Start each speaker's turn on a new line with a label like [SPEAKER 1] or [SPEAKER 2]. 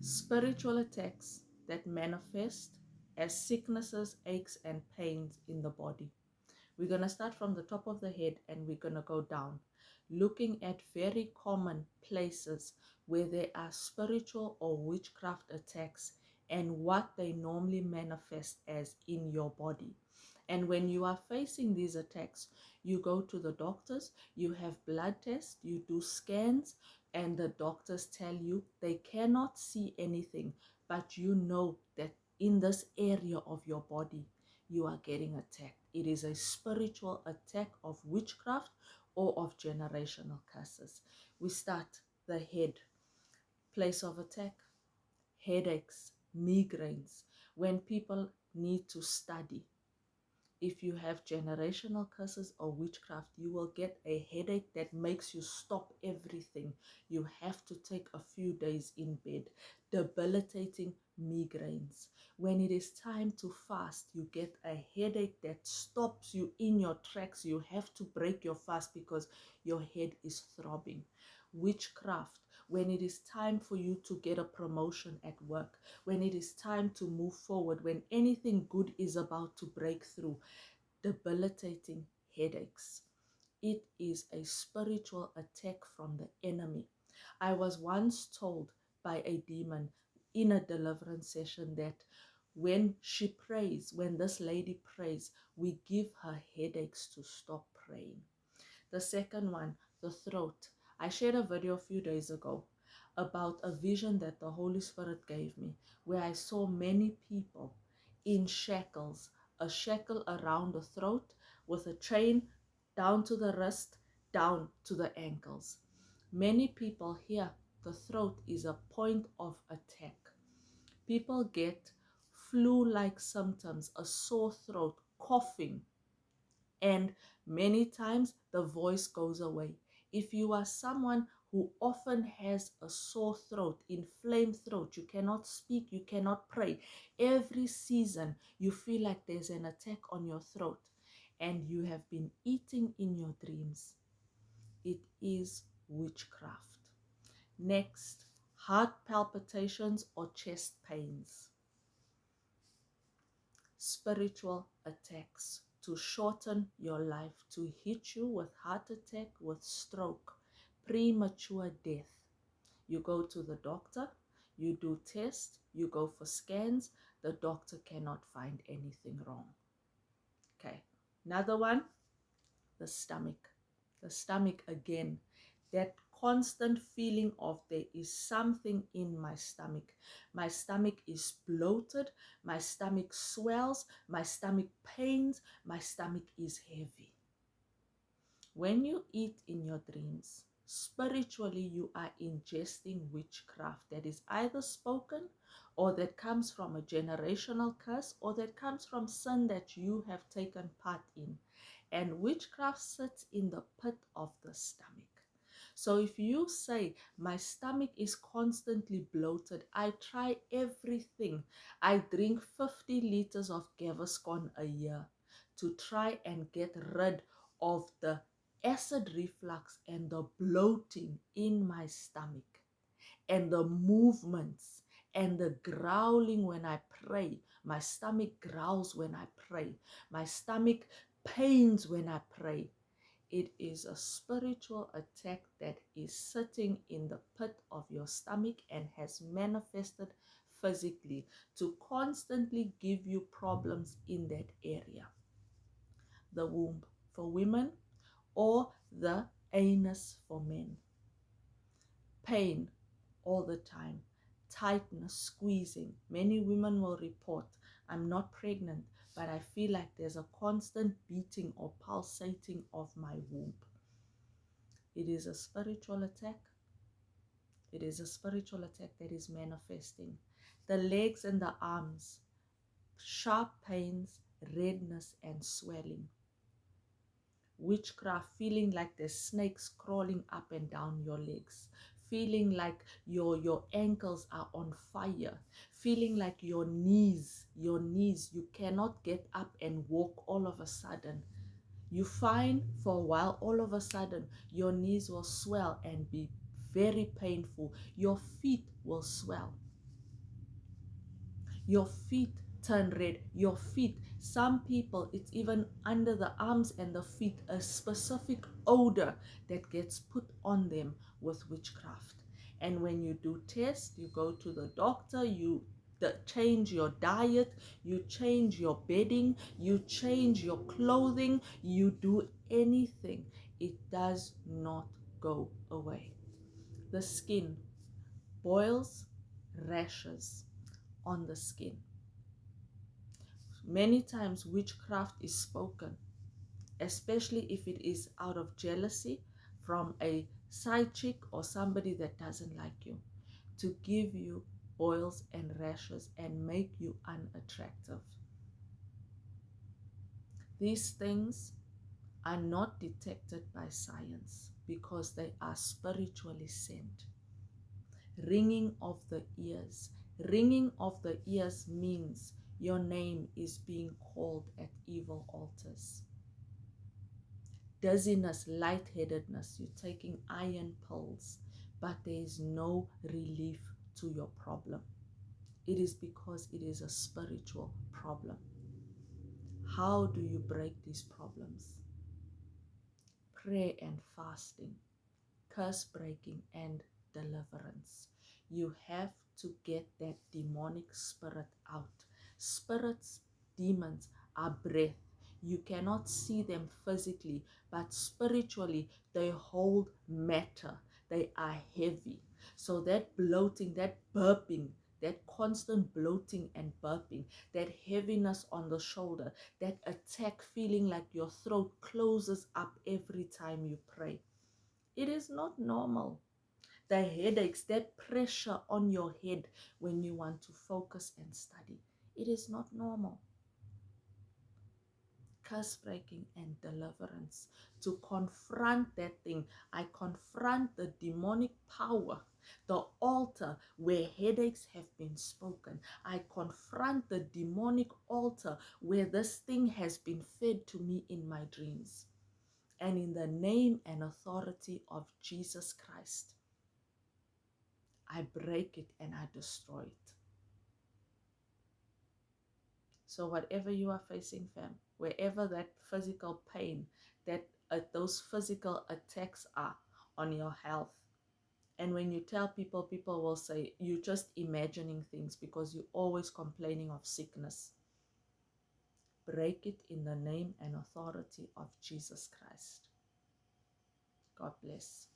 [SPEAKER 1] Spiritual attacks that manifest as sicknesses, aches, and pains in the body. We're going to start from the top of the head and we're going to go down, looking at very common places where there are spiritual or witchcraft attacks and what they normally manifest as in your body. And when you are facing these attacks, you go to the doctors, you have blood tests, you do scans, and the doctors tell you they cannot see anything, but you know that in this area of your body, you are getting attacked. It is a spiritual attack of witchcraft or of generational curses. We start the head, place of attack, headaches, migraines, when people need to study. If you have generational curses or witchcraft, you will get a headache that makes you stop everything. You have to take a few days in bed. Debilitating migraines. When it is time to fast, you get a headache that stops you in your tracks. You have to break your fast because your head is throbbing. Witchcraft. When it is time for you to get a promotion at work, when it is time to move forward, when anything good is about to break through, debilitating headaches. It is a spiritual attack from the enemy. I was once told by a demon in a deliverance session that when she prays, when this lady prays, we give her headaches to stop praying. The second one, the throat. I shared a video a few days ago about a vision that the Holy Spirit gave me where I saw many people in shackles, a shackle around the throat with a chain down to the wrist, down to the ankles. Many people here, the throat is a point of attack. People get flu-like symptoms, a sore throat, coughing, and many times the voice goes away. If you are someone who often has a sore throat, inflamed throat, you cannot speak, you cannot pray, every season you feel like there's an attack on your throat and you have been eating in your dreams, it is witchcraft. Next, heart palpitations or chest pains. Spiritual attacks to shorten your life, to hit you with heart attack, with stroke, premature death. You go to the doctor, you do tests, you go for scans, the doctor cannot find anything wrong. Okay, another one, the stomach. The stomach again, that constant feeling of there is something in my stomach. My stomach is bloated, my stomach swells, my stomach pains, my stomach is heavy. When you eat in your dreams, spiritually you are ingesting witchcraft that is either spoken or that comes from a generational curse or that comes from sin that you have taken part in. And witchcraft sits in the pit of the stomach. So if you say, my stomach is constantly bloated, I try everything. I drink 50 liters of Gaviscon a year to try and get rid of the acid reflux and the bloating in my stomach and the movements and the growling when I pray. My stomach growls when I pray. My stomach pains when I pray. It is a spiritual attack that is sitting in the pit of your stomach and has manifested physically to constantly give you problems in that area. The womb for women or the anus for men. Pain all the time, tightness, squeezing. Many women will report, I'm not pregnant, but I feel like there's a constant beating or pulsating of my womb. It is a spiritual attack. It is a spiritual attack that is manifesting. The legs and the arms, sharp pains, redness and swelling. Witchcraft, feeling like there's snakes crawling up and down your legs, feeling like your ankles are on fire, feeling like your knees, you cannot get up and walk all of a sudden. You find for a while, all of a sudden, your knees will swell and be very painful. Your feet will swell. Your feet turn red. Your feet, some people, it's even under the arms and the feet, a specific odor that gets put on them with witchcraft. And when you do tests, you go to the doctor, you change your diet, you change your bedding, you change your clothing, you do anything, it does not go away. The skin, boils, rashes on the skin. Many times witchcraft is spoken, especially if it is out of jealousy from a side chick or somebody that doesn't like you, to give you boils and rashes and make you unattractive. These things are not detected by science because they are spiritually sent. Ringing of the ears. Ringing of the ears means your name is being called at evil altars. Dizziness, lightheadedness, you're taking iron pills, but there is no relief to your problem. It is because it is a spiritual problem. How do you break these problems? Prayer and fasting, curse breaking and deliverance. You have to get that demonic spirit out. Spirits, demons are breath. You cannot see them physically, but spiritually they hold matter. They are heavy. So that bloating, that burping, that constant bloating and burping, that heaviness on the shoulder, that attack feeling like your throat closes up every time you pray, it is not normal. The headaches, that pressure on your head when you want to focus and study, it is not normal. Curse breaking and deliverance. To confront that thing, I confront the demonic power, the altar where headaches have been spoken. I confront the demonic altar where this thing has been fed to me in my dreams. And in the name and authority of Jesus Christ, I break it and I destroy it. So whatever you are facing, fam, wherever that physical pain, that those physical attacks are on your health, and when you tell people, people will say, you're just imagining things because you're always complaining of sickness. Break it in the name and authority of Jesus Christ. God bless.